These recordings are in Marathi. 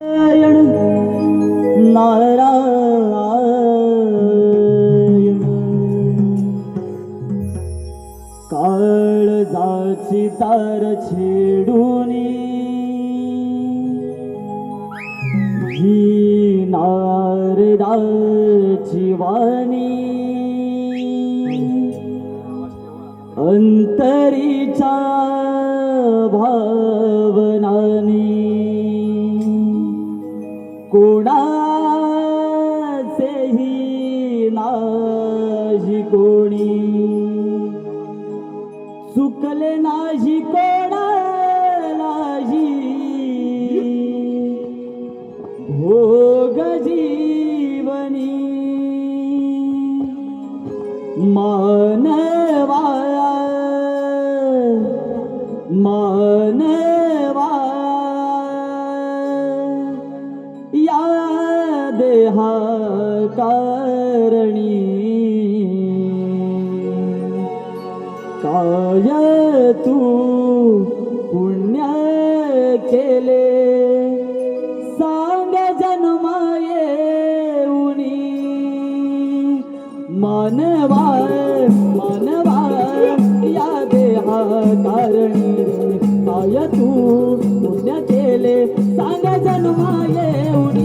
नारायण नारायण काळजाची तार छेडूनी ही नारदाची वाणी अंतरीच्या भावनानी कोणाचेही नाही कोणी चुकले नाही कोणालाही भोग जीवनी मानवा मानवा या देहा कारणी काय तू पुण्य केले सांग जन्मा येऊनी मानवा मानवा या देहा कारणी काय तू पुण्य केले सांग जन्मा येऊनी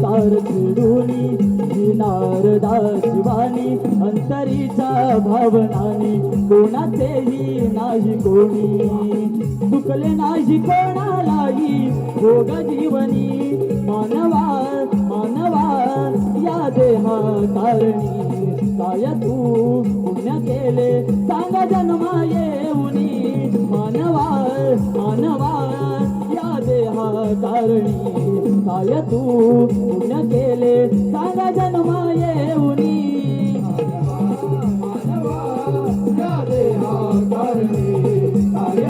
तार छेडूनी ही नारदाची वाणी अंतरीच्या भावनानी कोणाचेही नाही कोणी चुकले नाही कोणालाही भोग जीवनी मानवा मानवा या देहा कारणी काय तू पुण्य केले सांग जन्मा येऊनी मानवा मानवा या देहा कारणी काय तू पुण्य केले सांग जन्मा ये